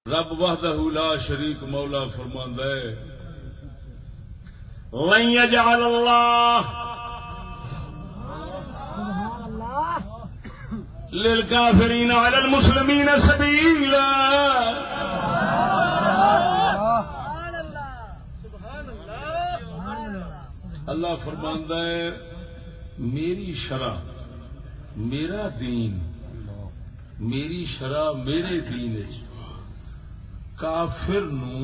رب وحدہ لا شریک مولا فرماندا ہے لن يجعل اللہ للکافرین علی المسلمین سبیلا. اللہ فرماندا ہے میری شرع میرا دین میری شرع میرے دین کافر نو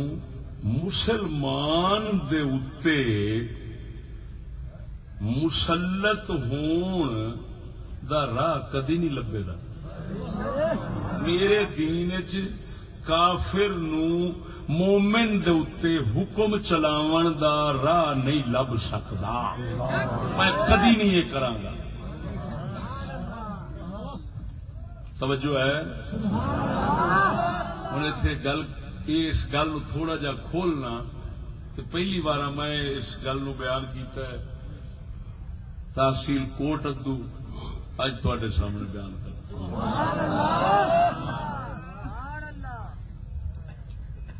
مسلمان دے اتے مسلط ہون دا راہ کدی نہیں لبے دا. میرے دین چ کافر نو مومن دے اتے حکم چلاون دا راہ نہیں لب سکدا. میں کدی نہیں یہ کراں گا. توجہ ہے ہن ایتھے گل اس گل تھوڑا جا کھولنا کہ پہلی بار میں اس گل نو بیان کیتا ہے تحصیل کوٹ ادو اج تواڈے سامنے بیان کرتا.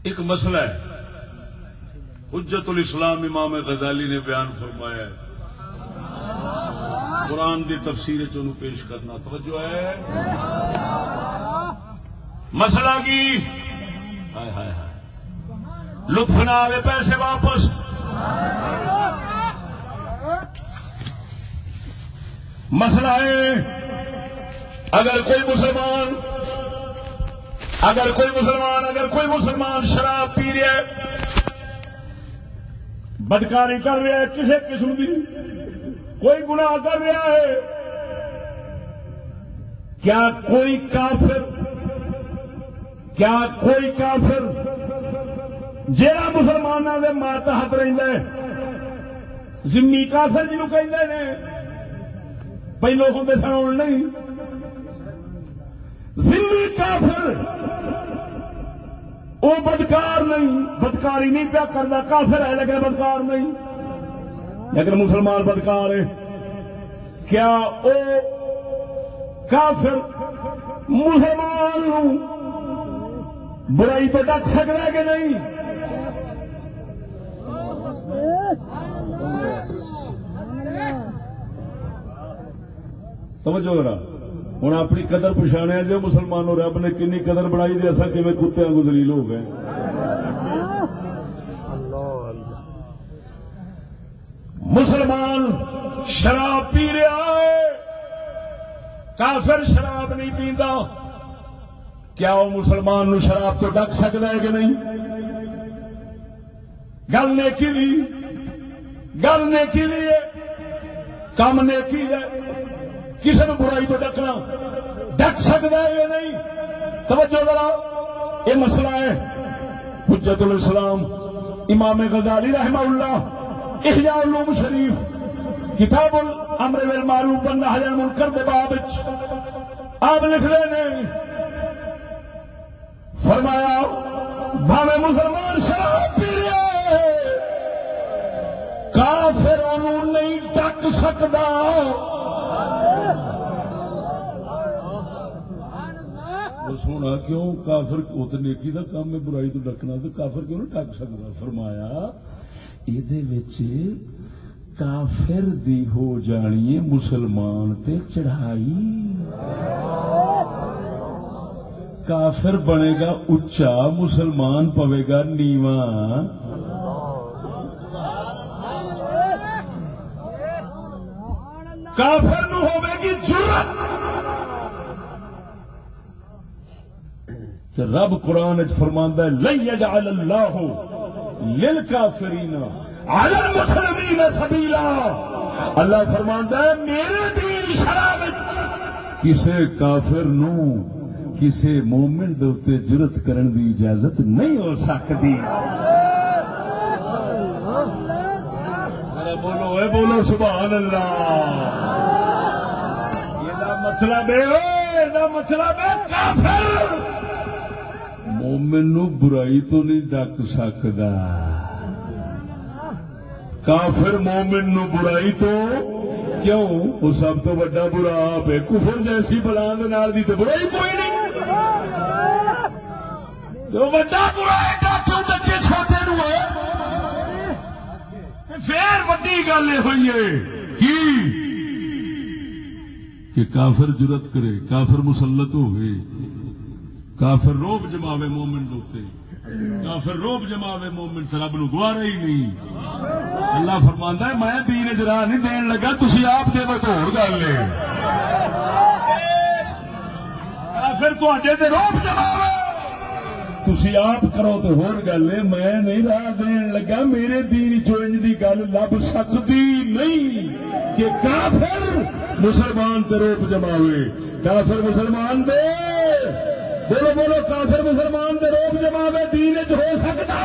ایک مسئلہ ہے حجت الاسلام امام غزالی نے بیان فرمایا ہے قرآن کی تفسیر چنو پیش کرنا. توجہ ہے مسئلہ کی ہائے ہائے ہائے لطف نہ آئے پیسے واپس. مسئلہ ہے اگر کوئی مسلمان شراب پی رہا ہے بدکاری کر رہا ہے کسی قسم کی کوئی گناہ کر رہا ہے کیا کوئی کافر جہاں مسلمانوں کے ماتحت رہتا ہے ذمہ کافر جنہوں کہتے ہیں پہلو ہوں سن نہیں ذمہ کافر وہ بدکار نہیں بدکاری نہیں پیا کرتا کافر ہے لیکن بدکار نہیں لیکن مسلمان بدکار ہے. کیا وہ کافر مسلمان برائی تو ڈک سکتا ہے کہ نہیں؟ توجہ ذرا ہوں اپنی قدر پچھانے جو مسلمانوں رب نے کنی قدر بنائی دی اصا کیویں کتے واگ ذلیل ہو گئے. مسلمان شراب پی رہا ہے کافر شراب نہیں پیندا کیا وہ مسلمان نو شراب تو ڈک سکتا ہے کہ نہیں؟ گل نیکی لیے کم نیکی ہے کسی نے برائی تو ڈکنا ڈک سکتا ہے یا نہیں؟ توجہ ذرا یہ مسئلہ ہے حجت الاسلام امام غزالی رحمہ اللہ احیاء علوم شریف کتاب الامر بالمعروف والنہی عن المنکر دے باب آپ لکھ رہے ہیں فرمایا بھاوے مسلمان شراب پی رہا ہے کافر انہوں نہیں ڈک سکتا. سونا کیوں کافر ات نیکی کا کام ہے برائی تو ڈکنا تو کافر کیوں نہیں ڈک سکتا؟ فرمایا یہ کافر دی ہو جانی ہے مسلمان تے چڑھائی. کافر بنے گا اچا مسلمان پوے گا نیواں. کافر نو ہوے گی جرت. رب قرآن فرماندا ہے لن یجعل اللہ للکافرین علی المسلمین سبیلا. اللہ فرماندا ہے میرے دین شرع کسے کافر نو کسی مومن دے اوتے جرت کرن دی اجازت نہیں ہو سکتی. بولو سبحان اللہ. یہ مطلب ہے کافر مومن نو برائی تو نہیں ڈک سکتا. کافر مومن نو برائی تو کیوں وہ سب تو بڑا برا آپ ہے. کفر جیسی بلا دی تو برائی کوئی نہیں. تو بڑا برا ایڈا کیوں ڈکے چھوٹے نو ہے؟ پھر وڈی گل یہ ہوئی ہے کہ کافر جرت کرے، کافر مسلط ہوئے، کافر روب جماوے مومن دوتے، کافر روب جماوے مومن سے رب نو گوارا ہی نہیں۔ اللہ فرماندا ہے میں دین اجرا نہیں دین لگا، تسی آپ دے تو ہور گل ہے۔ کافر تواڈے تے روب جماوے، تسی آپ کرو تو ہور گل ہے، میں نہیں راہ دین لگا۔ میرے دین چ انج دی گل لب سکتی نہیں کہ کافر مسلمان تے روب جماوے، کافر مسلمان دے بولو بولو کافر مسلمان دے روب جماوے دین چ ہو سکتا؟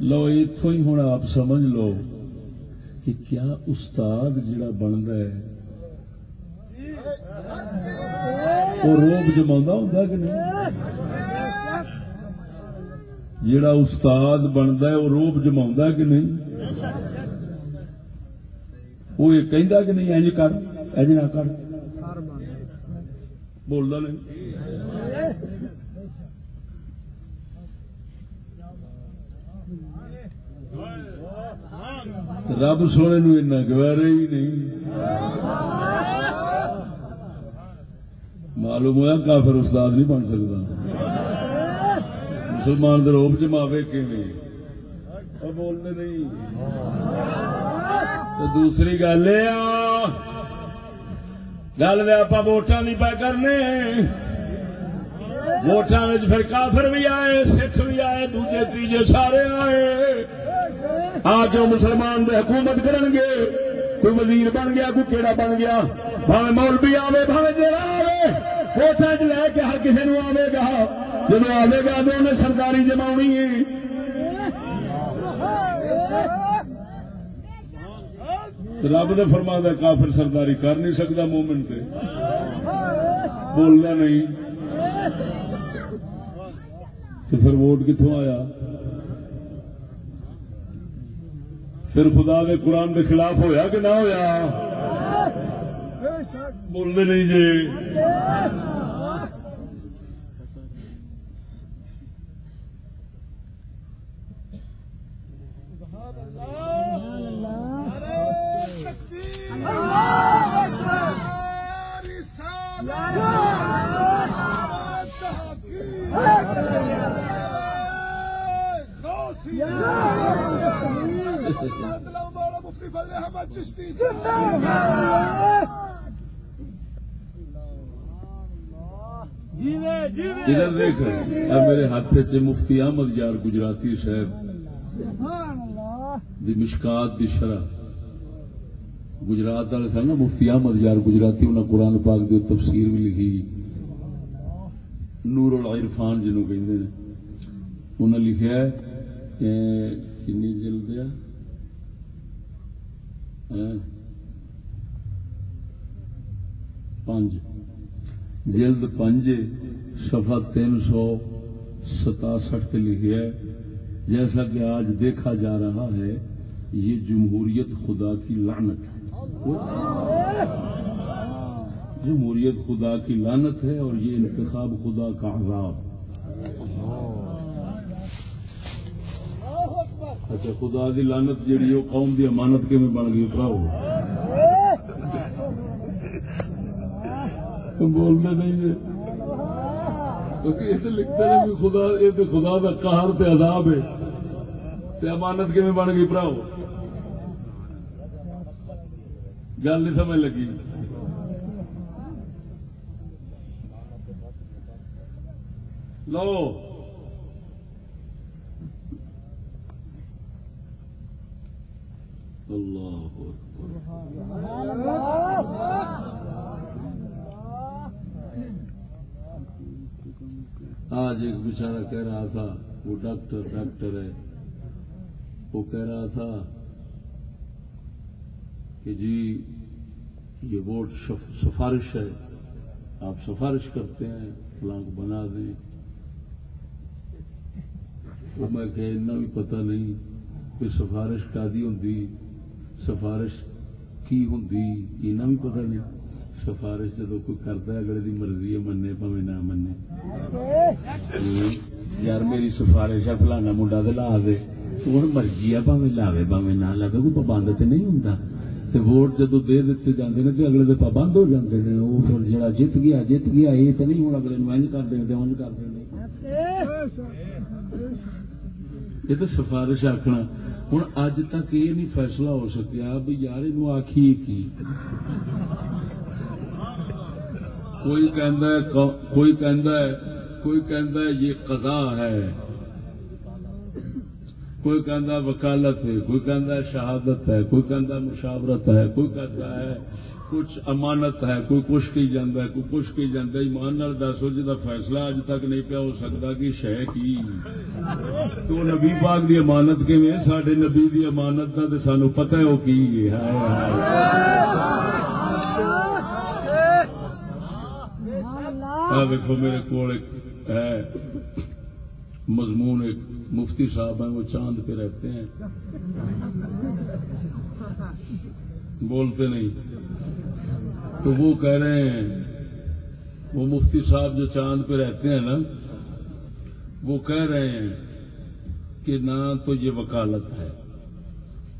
لو اتوں ہی ہوں آپ سمجھ لو کہ کیا استاد جڑا بنتا ہے وہ روب جما ہوں کہ نہیں؟ جڑا استاد بنتا ہے وہ روب جما کہ نہیں؟ وہ یہ کہندا کہ نہیں انج کر انج نہ کر، بولدا نہیں۔ رب سونے نو اتنا گوارا ہی نہیں۔ معلوم ہوا کافر استاد نہیں بن سکتا، مسلمان دے روب جماوے کیویں؟ اور بولنے نہیں۔ تو دوسری گل یہ گل آپ ووٹاں نہیں پہ کرنے، ووٹاں پھر کافر بھی آئے، سکھ بھی آئے، دوجے تیجے سارے آئے، آ کے مسلمان دے حکومت کرن گے۔ کوئی وزیر بن گیا، کوئی کیڑا بن گیا، بھاوے مولوی آوے بھاوے جیڑا آوے، ووٹاں لے کے ہر کسی نو آوے گا۔ جب آوے گا تو انہیں سرکاری جماونی ہے۔ رب نے فرمایا کافر سرداری کر نہیں سکتا مومن سے، بولنا نہیں۔ تو پھر ووٹ کتوں آیا؟ پھر خدا کے قرآن کے خلاف ہویا کہ نہ ہویا؟ بولنے نہیں جی۔ ادھر دیکھ میرے ہاتھ چ مفتی احمد یار گجراتی صاحب دی مشکات دی شرح، گجرات والے سن نا مفتی احمد یار گجراتی، انہیں قرآن پاک دی تفسیر بھی لکھی، نور العرفان جنہوں کہتے ہیں، انہیں لکھا ہے کنی جلد ہے 5 جلد 5 صفحہ 367 پہ لکھا ہے، جیسا کہ آج دیکھا جا رہا ہے یہ جمہوریت خدا کی لعنت ہے، جمہوریت خدا کی لعنت ہے اور یہ انتخاب خدا کا عذاب۔ اچھا خدا دی لعنت جیڑی وہ قوم دی امانت کے میں بن گئی پراؤ بولتے نہیں جی، کیونکہ یہ لکھتے ہیں کہ خدا یہ تو خدا دا قہر تے عذاب ہے، تے امانت کے میں بن گئی پراؤ، گل نہیں سمجھ لگی۔ لو اللہ آج ایک بیچارہ کہہ رہا تھا، وہ ڈاکٹر ہے، وہ کہہ رہا تھا کہ جی یہ ووٹ سفارش ہے، آپ سفارش کرتے ہیں فلاں کو بنا دیں۔ وہ میں کہ اتنا بھی پتہ نہیں کہ سفارش کا دی ہوں، سفارش کی ہوں، اتنا بھی پتہ نہیں۔ سفارش جدو کوئی کرتا ہے اگلے دی مرضی ہے منے پاوے نہ منے یار میری سفارش ہے فلانا منڈا تو لا دے ہوں مرضی ہے پاوے لاوے پاوے نہ لاوے کوئی پابند تو نہیں ہوں ووٹ جدو دے دیتے جاندے نے تو اگلے دے پابند ہو جاندے نے وہ پھر جڑا جت گیا یہ تو نہیں ہوں اگلے نو انج کر دیں اونج کر دیں یہ تو سفارش آخنا ہوں اج تک یہ نہیں فیصلہ ہو سکیا بھی یار یہ آخی کی کوئی کہندا ہے یہ قضا ہے کوئی کہندا وکالت ہے کوئی کہندا شہادت ہے کوئی کہندا مشاورت ہے کوئی کہتا ہے کچھ امانت ہے کوئی کچھ کی جاندا ہے کوئی کچھ کی جاندا ہے ایمان نال دسو جدا فیصلہ اج تک نہیں پیا ہو سکتا کہ شے کی تو نبی پاک دی امانت کیویں ساڈے نبی دی امانت دا تے سانو پتہ ہے وہ کی ہے دیکھو میرے کو مضمون ایک مفتی صاحب ہیں وہ چاند پہ رہتے ہیں بولتے نہیں تو وہ کہہ رہے ہیں وہ مفتی صاحب جو چاند پہ رہتے ہیں نا وہ کہہ رہے ہیں کہ نہ تو یہ وکالت ہے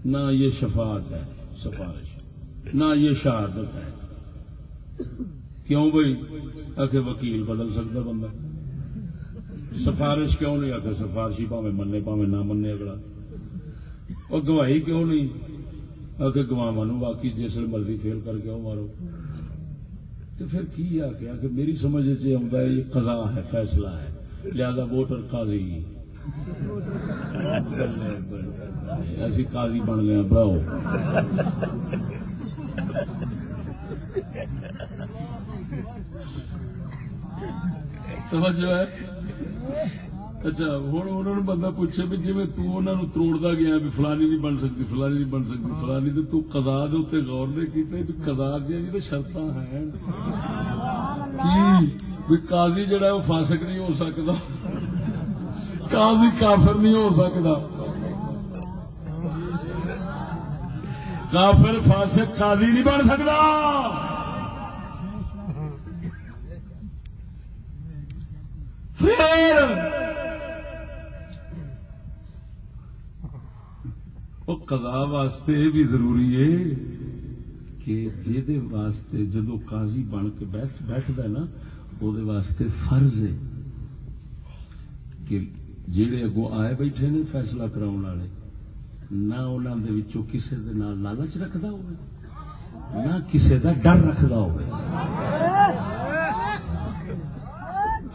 نہ یہ شفاعت ہے سفارش نہ یہ شہادت ہے کیوں بھائی آخر وکیل بدل سکتا بندہ سفارش کیوں نہیں آخر سفارشی پاوے منے پاوے نہ منے اگلا اور گواہی کیوں نہیں آخر گواواں باقی جس مرضی فیل کر کے مارو تو پھر کی آ کے کہ میری سمجھ سے آتا ہے یہ قضا ہے فیصلہ ہے لہذا ووٹر قاضی ایسی قاضی بن گیا براؤ سمجھو ہے اچھا ہوں انہوں نے بندہ پوچھے بھی جی میں تروڑتا گیا بھی فلانی نہیں بن سکتی فلانی نہیں بن سکتی فلانی تو قضا دے اتنے غور نہیں کیتے بھی قضا دیا بھی تو شرط ہیں بھی قاضی جڑا ہے وہ فاسق نہیں ہو سکتا قاضی کافر نہیں ہو سکتا کافر فاسق قاضی نہیں بن سکتا پھر وہ قضا واسطے بھی ضروری ہے کہ جہدے واسطے جدو قاضی بن کے بیٹھتا ہے نا وہ واسطے فرض ہے کہ جہے اگوں آئے بیٹھے نے فیصلہ کراؤ والے نہ انہوں دے وچوں کسے دے نال لالچ رکھدا ہوئے نہ کسے دا ڈر رکھدا ہوئے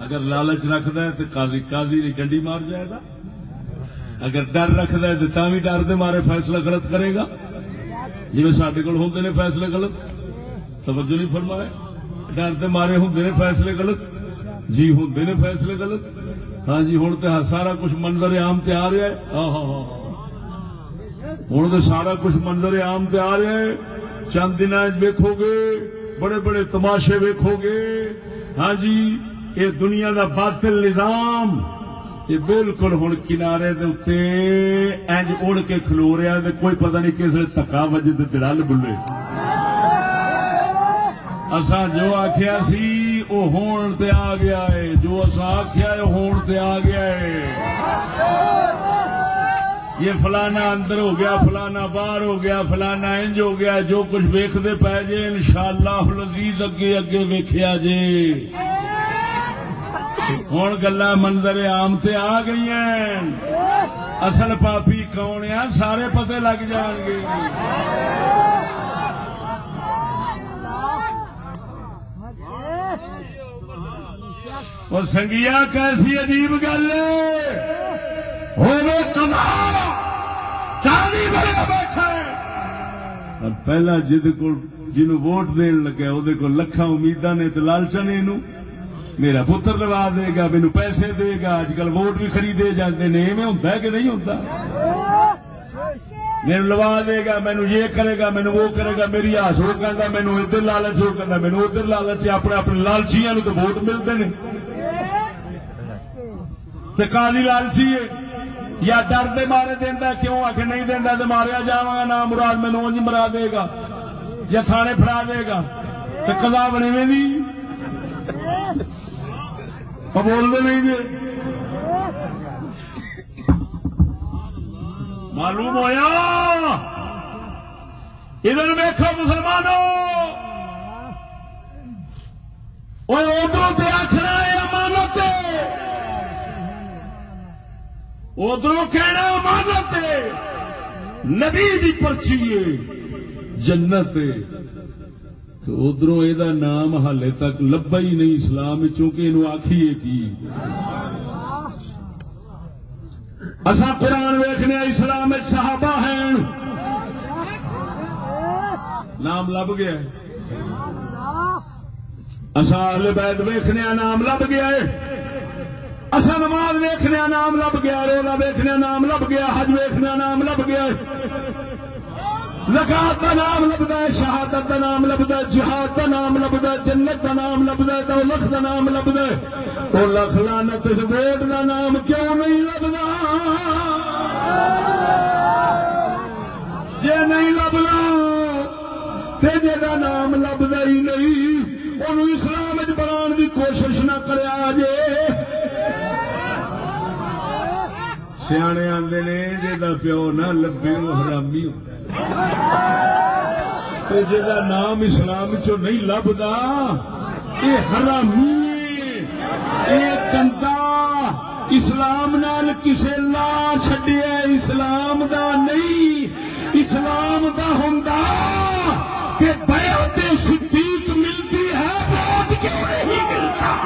اگر لالچ رکھدا ہے تو قاضی نے ڈنڈی مار جائے گا اگر ڈر رکھدا ہے تو بھی ڈر دے مارے فیصلہ غلط کرے گا جی سڈے کول ہوندے نے فیصلے غلط توجہ نہیں فرمائے ڈر دے مارے ہوندے نے فیصلے غلط جی ہوندے نے فیصلے غلط ہاں جی ہوں تو سارا کچھ منظر عام تے آ رہا ہے ہوں تو سارا کچھ منظر عام تے آ رہا ہے چند دن ویکھو گے بڑے بڑے تماشے ویکھو گے ہاں جی یہ دنیا دا باطل نظام یہ بالکل ہوں کنارے دے اوتے انج اڑ کے کھلو رہا ہے کوئی پتہ نہیں کس نے دھکا وجے تے دل بلے اساں جو آخیا سی وہ ہون تے آ گیا ہے جو اساں آخیا ہے ہون تے آ گیا ہے یہ فلانا اندر ہو گیا فلانا باہر ہو گیا فلانا انج ہو گیا جو کچھ ویکھدے پے جے انشاءاللہ العزیز اگے اگے ویکھیا جے ہوں گلا منظر عام تے آ گئی ہیں اصل پاپی کون ہے سارے پتے لگ جان گے اور سنگیا کیسی عجیب گل بیٹھا اور پہلا جنوں ووٹ دین لگا وہ لکھاں امیداں نے تو لالچا نے میرا پتر لوا دے گا مینو پیسے دے گا اج کل ووٹ بھی خریدے جاتے ہیں ایویں ہوتا ہے کہ نہیں ہوتا مینو لوا دے گا مینو یہ کرے گا مینو وہ کرے گا میری آس وہ کہتا مینو ادھر لالچ وہ کہتا مینو ادھر لالچ اپنے اپنے لالچیاں تو ووٹ ملتے ہیں قاضی لالچی ہے یا ڈر دے مارے دینا کیوں آ کے نہیں دینا تو ماریا جاواں گا نہ مراد مینو انج مرا دے گا یا تھانے پھڑا دے گا تو قضا بنے میں دی بول دے نہیں جی معلوم ہویا ادھر ویکھو مسلمانوں ادھر پہ آخنا ہے امانت ادھر کہنا امانت نبی دی پرچی ہے جنت تو ادھروں یہ نام حالے تک لبا ہی نہیں اسلام چونکہ یہ آخیے کی اصا قرآن ویخنے اسلام صحابہ ہیں نام لب گیا اصا اہل بیت ویخنے نام لب گیا ہے اصا نماز ویخنے نام لب گیا روزہ ویخنے نام لب گیا حج ویخنے نام لب گیا زکات کا نام لبدا ہے شہادت کا نام لبدا ہے جہاد کا نام لبدا ہے جنت کا نام لبدا ہے دولت کا نام لبدا ہے وہ لکھ لعنت اس ووٹ کا نام کیوں نہیں لبدا جے نہیں لبدا تے جے نام لبدا ہی نہیں انہوں اسلام بنان کی کوشش نہ کریا جے سیانے آندے نے جا پیو نہ لبے وہ حرامی جا نام اسلام چو نہیں لبدا یہ حرامی یہ کنتا اسلام نال کسے لا چھڈیا اسلام دا نہیں اسلام دا ہوندا کہ بیعت صدیق ملتی ہے بہت کیوں نہیں ملتا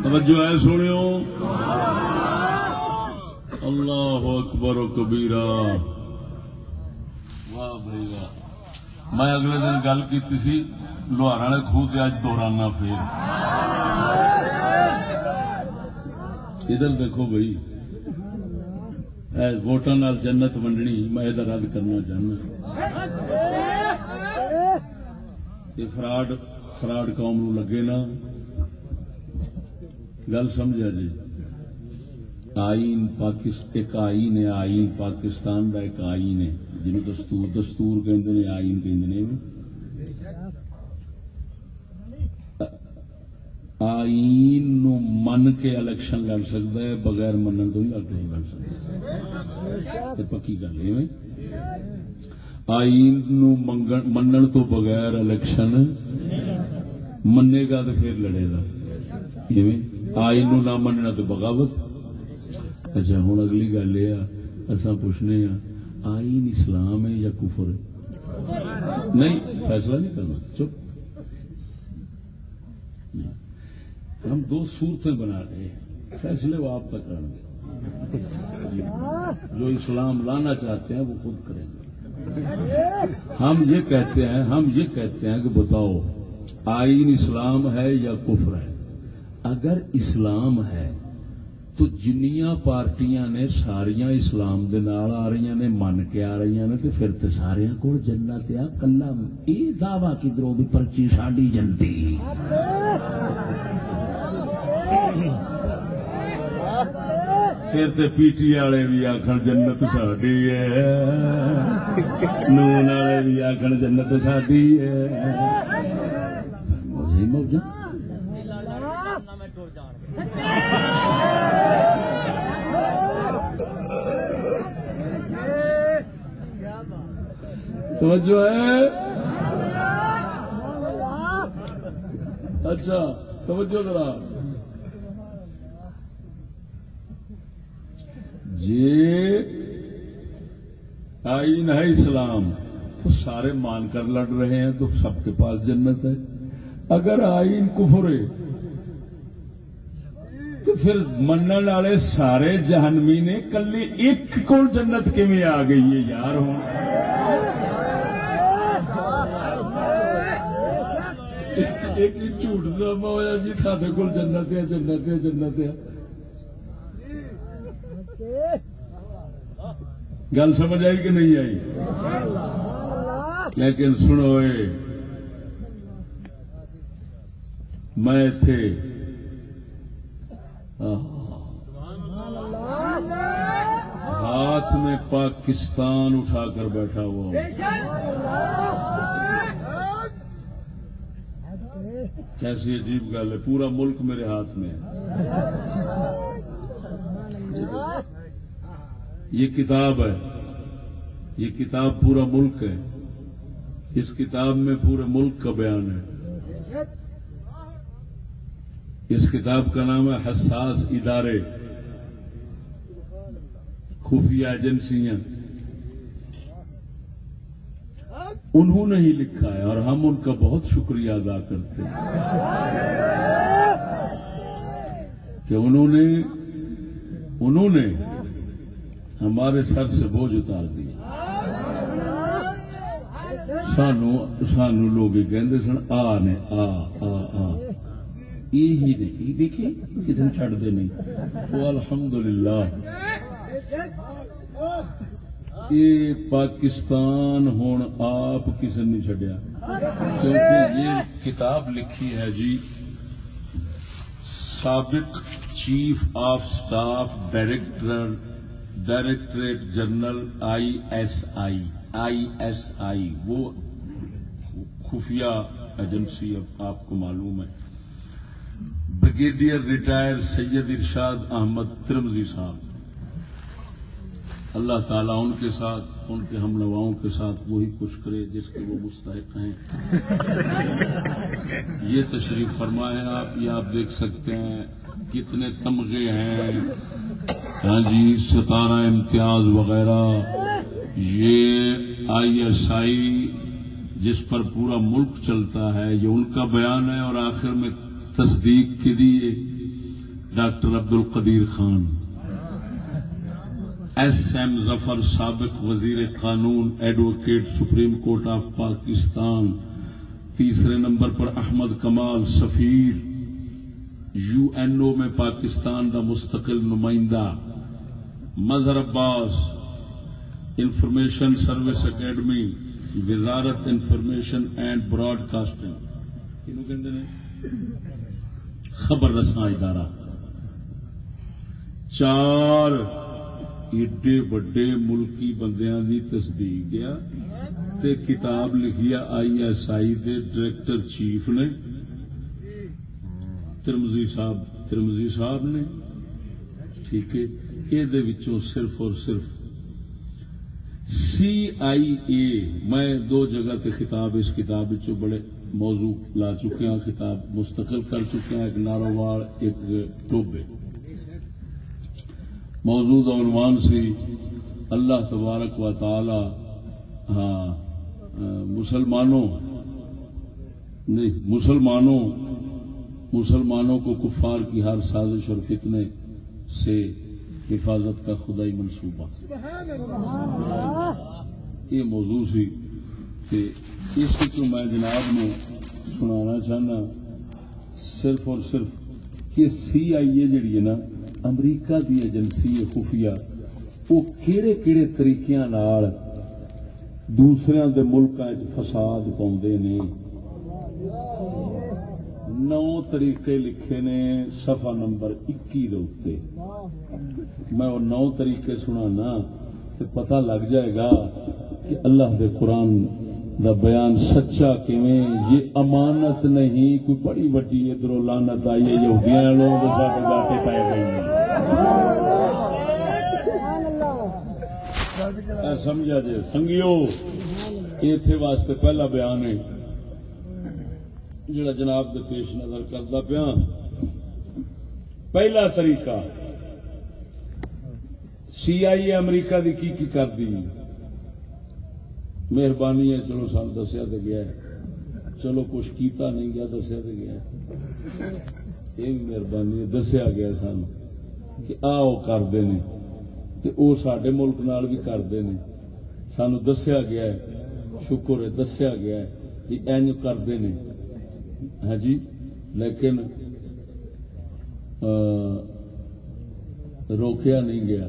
توجہ ہے سنو اللہ اکبر و کبیرہ واہ بھائی واہ میں اگلے دن گل کی سی لوہار والے خوہ تے اج دورانہ پھر ادھر دیکھو بھائی ووٹاں نال جنت ونڈنی میں یہ رد کرنا چاہنا یہ فراڈ قوم نو لگے نا گل سمجھا جی آئین ایک آئین ہے آئین پاکستان کا ایک آئین ہے جنہوں دستور کہندے نے آئین کہندے نے آئین نو من کے الیکشن لڑ سکتا ہے بغیر منن تو نہیں لڑ سکتا پکی گل ہے آئین نو منن تو بغیر الیکشن منے گا تو پھر لڑے گا آئین نو نہ مننا تو بغاوت اچھا ہوں اگلی گل یہ اصا پوچھنے ہاں آئین اسلام ہے یا کفر ہے نہیں فیصلہ نہیں کرنا چپ ہم دو صورتیں بنا رہے ہیں فیصلے وہ آپ تک کریں گے جو اسلام لانا چاہتے ہیں وہ خود کریں گے ہم یہ کہتے ہیں کہ بتاؤ آئین اسلام ہے یا کفر ہے اگر اسلام ہے تو جنیاں پارٹیاں نے ساریاں اسلام دے نال آ رہی نے من کے آ رہی نے تو پھر تو سارے کول جنت آ کلا یہ دعوی کدھروں بھی پرچی ساڈی جنتی پھر تو پی ٹی والے بھی آخر جنت ساڈی ہے نون والے بھی آخر جنت ساڈی ہے موجہ توجہ ہے اچھا توجہ ذرا جی آئین ہے اسلام تو سارے مان کر لڑ رہے ہیں تو سب کے پاس جنت ہے. اگر آئین کفر ہے تو پھر منن والے سارے جہنمی نے کلی ایک کو جنت کیویں آ گئی ہے یار. ہوں ایک جھوٹ ڈرامہ ہوا جی سارے کو جنت ہے جنت ہے جنت ہے. گل سمجھ آئی کہ نہیں آئی؟ لیکن سنو میں تھے ہاتھ میں پاکستان اٹھا کر بیٹھا ہوا ہوں. کیسی عجیب گل ہے، پورا ملک میرے ہاتھ میں ہے. یہ کتاب ہے، یہ کتاب پورا ملک ہے. اس کتاب میں پورے ملک کا بیان ہے. اس کتاب کا نام ہے حساس ادارے، خفیہ ایجنسیاں. انہوں نے ہی لکھا ہے اور ہم ان کا بہت شکریہ ادا کرتے ہیں کہ انہوں نے ہمارے سر سے بوجھ اتار دیا. سانو لوگ کہتے سن آ نے آ یہی دیکھیے کتنے چڑھتے نہیں. وہ الحمدللہ یہ پاکستان ہوں آپ کسی نے چڈیا، کیونکہ یہ کتاب لکھی ہے جی سابق chief of staff directorate general ISI وہ خفیہ ایجنسی آپ کو معلوم ہے. بریگیڈیئر ریٹائر سید ارشاد احمد ترمذی صاحب، اللہ تعالیٰ ان کے ساتھ ان کے ہم نواؤں کے ساتھ وہی کچھ کرے جس کے وہ مستحق ہیں. یہ تشریف فرما ہے آپ، یہ آپ دیکھ سکتے ہیں کتنے تمغے ہیں. ہاں جی 17 امتیاز وغیرہ. یہ ISI جس پر پورا ملک چلتا ہے یہ ان کا بیان ہے. اور آخر میں تصدیق کے لیے ڈاکٹر عبد القدیر خان، SM ظفر سابق وزیر قانون advocate supreme court of Pakistan. تیسرے نمبر پر احمد کمال سفیر UNO میں پاکستان کا مستقل نمائندہ. مظہر عباس انفارمیشن سروس اکیڈمی وزارت انفارمیشن اینڈ براڈ کاسٹنگ خبر رساں ادارہ. 4 ایڈے بڑے ملکی بندیاں دی تصدیق گیا تے کتاب لکھی ISI دے ڈائریکٹر چیف نے ترمذی صاحب نے. ٹھیک ہے، یہ صرف اور صرف CIA میں 2 جگہ تے خطاب اس کتاب بڑے موضوع لا چکے ہیں، خطاب مستقل کر چکے ہیں. ایک نارووال ایک ٹوبے. موجود عنوان سی اللہ تبارک و تعالی مسلمانوں کو کفار کی ہر سازش اور فتنے سے حفاظت کا خدائی منصوبہ. یہ موضوع سی کہ اس کو میں جناب نے سنانا چاہنا صرف اور صرف کہ CIA جڑی ہے نا امریکہ دی ایجنسی خفیہ، وہ کیڑے کیڑے طریقے نال دوسرے دے ملکاں وچ فساد پاؤندے نے. 9 طریقے لکھے نے صفحہ نمبر 21 دے اوتے. میں وہ 9 طریقے سنانا تو پتہ لگ جائے گا کہ اللہ دے قرآن دا بیان سچا کیویں. یہ امانت نہیں کوئی بڑی وڈی ادھروں لعنت آئی ہے یہودیاں لوگ ساڈے گاٹے پے گئی ہیں. سمجھا جی سنگیو. ایتھے واسطے پہلا بیان ہے جڑا جناب دے پیش نظر کردا پیا. پہلا طریقہ CIA امریکہ دی کی کر دی. مہربانی ہے چلو سان دسیا تو گیا ہے، چلو کچھ کیتا نہیں گیا دسیا تو گیا ہے، یہ بھی مہربانی ہے دسیا گیا سان کہ آؤ کرتے ہیں تو وہ سارے ملک نال بھی کرتے ہیں، سانو دسیا گیا ہے، شکر ہے دسیا گیا ہے کہ اینج کرتے ہیں، ہاں جی، لیکن روکیا نہیں گیا۔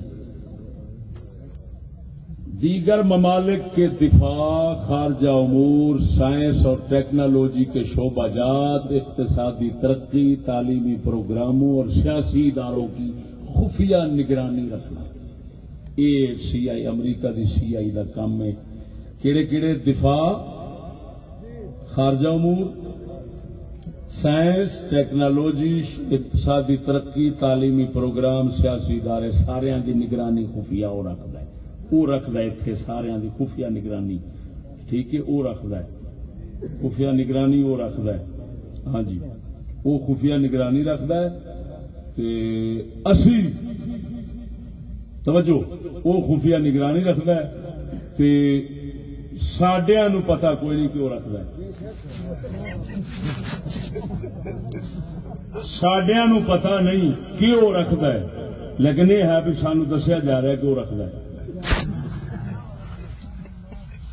دیگر ممالک کے دفاع، خارجہ امور، سائنس اور ٹیکنالوجی کے شعبہ جات، اقتصادی ترقی، تعلیمی پروگراموں اور سیاسی اداروں کی خفیہ نگرانی رکھنا، یہ سی آئی امریکہ دی سی آئی کا کام ہے۔ کیڑے کیڑے دفاع، خارجہ امور، سائنس، ٹیکنالوجی، اقتصادی ترقی، تعلیمی پروگرام، سیاسی ادارے، سارے دی نگرانی خفیہ وہ رکھتا ہے، وہ رکھتا ہے اتنے سارے دی خفیہ نگرانی، ٹھیک ہے، وہ رکھتا ہے خفیہ نگرانی، وہ رکھتا ہے، ہاں جی، وہ خفیہ نگرانی رکھتا ہے۔ اسی توجہ، وہ خفیہ نگرانی رکھتا ہے تے ساڈیاں نو پتہ کوئی نہیں کیوں رکھتا ہے، ساڈیاں نو پتہ نہیں کیوں رکھتا ہے، لیکن یہ ہے کہ سانو دسیا جا رہا ہے کہ وہ رکھتا ہے۔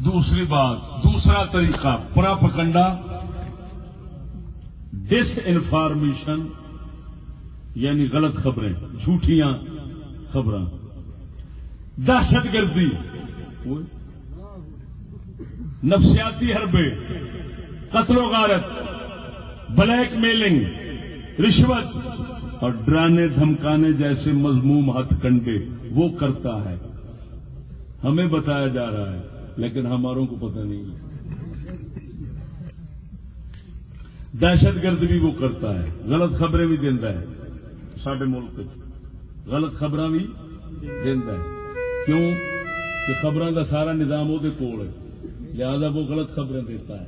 دوسری بات، دوسرا طریقہ پراپگنڈا، ڈس انفارمیشن، یعنی غلط خبریں، جھوٹیاں خبریں، دہشت گردی، نفسیاتی حربے، قتل و غارت، بلیک میلنگ، رشوت اور ڈرانے دھمکانے جیسے مذموم ہتھ کنڈے وہ کرتا ہے، ہمیں بتایا جا رہا ہے لیکن ہماروں کو پتہ نہیں ہے۔ دہشت گرد بھی وہ کرتا ہے، غلط خبریں بھی دینا ہے، سارے ملک غلط خبراں بھی دینا ہے، کیوں کہ خبراں کا سارا نظام وہ کول ہے، لہذا وہ غلط خبریں دیتا ہے۔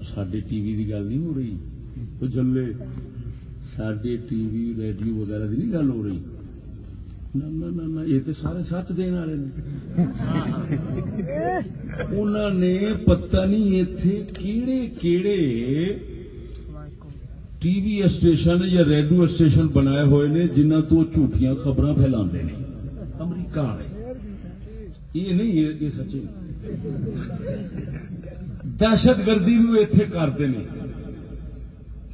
سڈے ٹی وی کی گل نہیں ہو رہی، وہ جلے سڈے ٹی وی ریڈیو وغیرہ کی نہیں گل ہو رہی، نہ یہ تو سارے سچ دن والے نے، انہوں نے پتہ نہیں اتے کیڑے کیڑے ٹی وی اسٹیشن یا ریڈیو اسٹیشن بنائے ہوئے نے جنہاں تو جھوٹیاں خبراں پھیلاندے نے، امریکہ والے، یہ نہیں یہ سچے۔ دہشت گردی بھی وہ اتنے کرتے ہیں،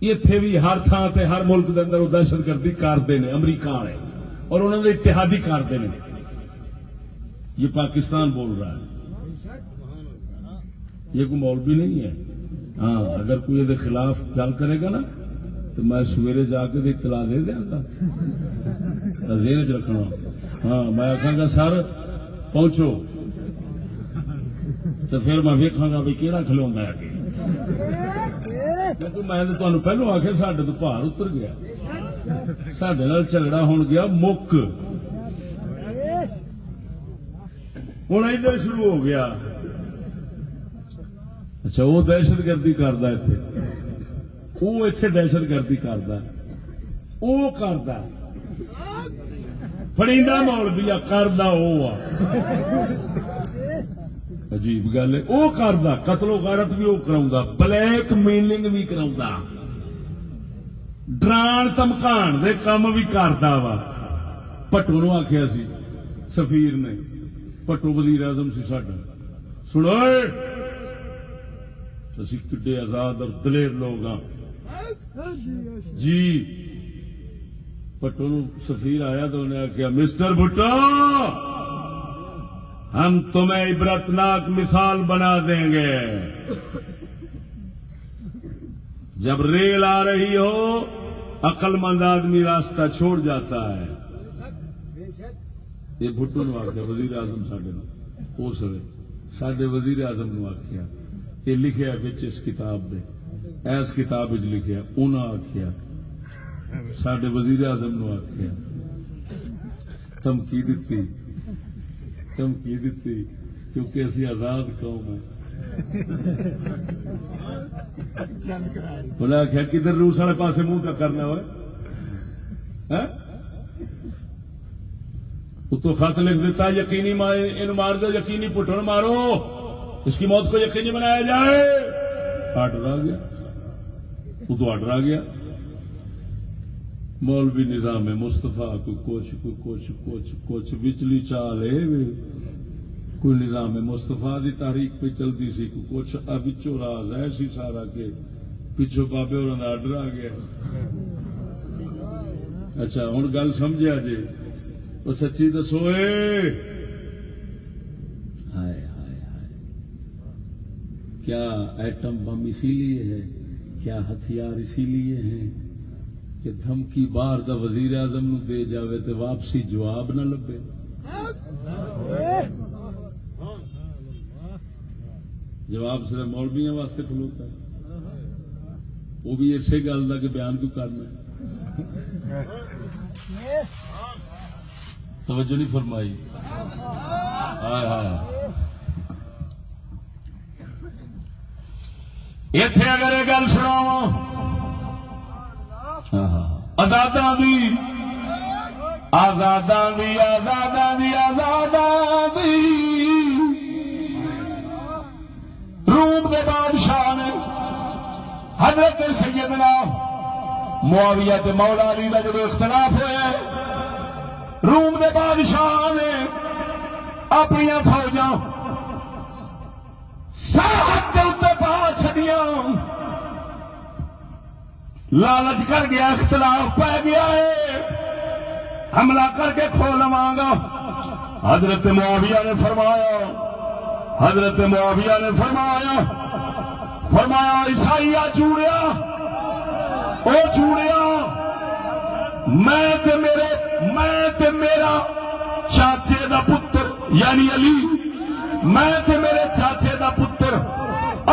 اتنے بھی ہر تھان سے ہر ملک کے اندر وہ دہشت گردی کرتے ہیں امریکہ والے، اور انہوں نے اتحادی کرتے ہیں۔ یہ پاکستان بول رہا ہے، یہ کوئی مولوی نہیں ہے۔ ہاں اگر کوئی یہ خلاف گل کرے گا نا تو میں سویرے جا کے اطلاع دے دیا گا، ذہن چ رکھنا۔ ہاں میں آخا گا سر پہنچو، تو پھر میں ویکھاں گا بھی کہڑا کھلوا ہے کہ میں تمہیں پہلو آخیا سڈے تو بھار اتر گیا، سڈے نال جھگڑا ہون گیا مک، ہوں ادھر شروع ہو گیا۔ اچھا وہ دہشت گردی کرتا اتنے، وہ اتنے دہشت گردی کرتا، وہ کرتا فڑیندا مولوی آ کردا وہ عجیب گل ہے، وہ کردا قتل و غارت بھی وہ کراؤندا، بلیک میلنگ بھی کراؤندا، ڈران دھمکان دے کام بھی کرتا وا۔ پٹو نو آخیا سی سفیر نے، پٹو وزیر اعظم سی ساڈا، سنو اسی کڈے آزاد اور دلیر لوگ ہاں جی۔ پٹو نو سفیر آیا تو انہیں آخیا مسٹر بھٹو ہم تمہیں عبرتناک مثال بنا دیں گے، جب ریل آ رہی ہو عقل مند آدمی راستہ چھوڑ جاتا ہے۔ یہ بھٹو نو آخیا وزیر اعظم سڈے اس وقت سڈے وزیر اعظم نو آخیا، یہ لکھیا اس کتاب دے، ایس کتاب لکھیا، انہاں آخیا سڈے وزیر اعظم نو آخیا، دھمکی دیتی کیونکہ اسی آزاد قوم ہے۔ انہیں آخیا کدھر روس والے پاسے منہ کا کرنا ہوئے، تو خط لکھ دیتا یقینی مار دو، یقینی پٹھن مارو، اس کی موت کو یقینی بنایا جائے. آرڈر آ گیا، وہ تو آرڈر آ گیا. مولوی نظام مصطفیٰ کچھ بچلی چال ہے، کوئی نظام مصطفیٰ دی تاریخ پہ چلتی سی، کچھ بچوں راز ایسی سارا کہ پچھو بابے اور آرڈر آ گیا. اچھا ہوں گل سمجھا جی، وہ سچی دسو ہائے ہائے ہائے، کیا ایٹم بم اسی لیے ہے، کیا ہتھیار اسی لیے ہیں کہ دھمکی باہر دا وزیر اعظم نو دے جاوے تے واپسی جواب نہ لبے؟ جواب صرف مولویاں واسطے کھلوتا ہے، وہ بھی اسی گل کا کہ بیان کیوں کرنا ہے. توجہ نہیں فرمائی. ایتھے اگر یہ گل سناواں آزاداں دی آزاداں دی آزاداں دی آزاداں دی روم دے بادشاہ نے حضرت سیدنا معاویہ تے مولا علی دا جب اختلاف ہوا، روم دے بادشاہ نے اپنی فوجاں سرحد کے اتنے پا چھڑیاں، لالچ کر گیا، اختلاف پہ گیا ہے، حملہ کر کے کھو لواں گا. حضرت معاویہ نے فرمایا، حضرت معاویہ نے فرمایا عیسائی چوڑیا، او چوڑیا، میں تے میرا چاچے دا پتر یعنی علی، میں تے میرے چاچے دا پتر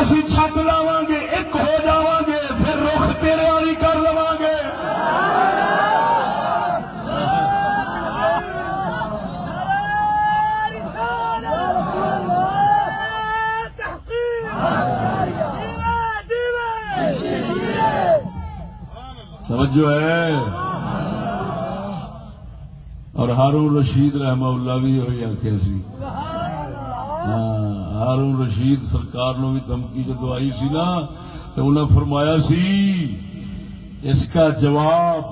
اسی چھٹ لاواں گے، ایک ہو جاواں گے، پھر رخ تیرے والی کر لواں گے. سمجھو ہے. اور ہارون رشید رحمہ اللہ بھی ہوئی آخیا سی. ہارون رشید سرکار نو بھی دھمکی جو آئی سی نا تو انہیں فرمایا سی اس کا جواب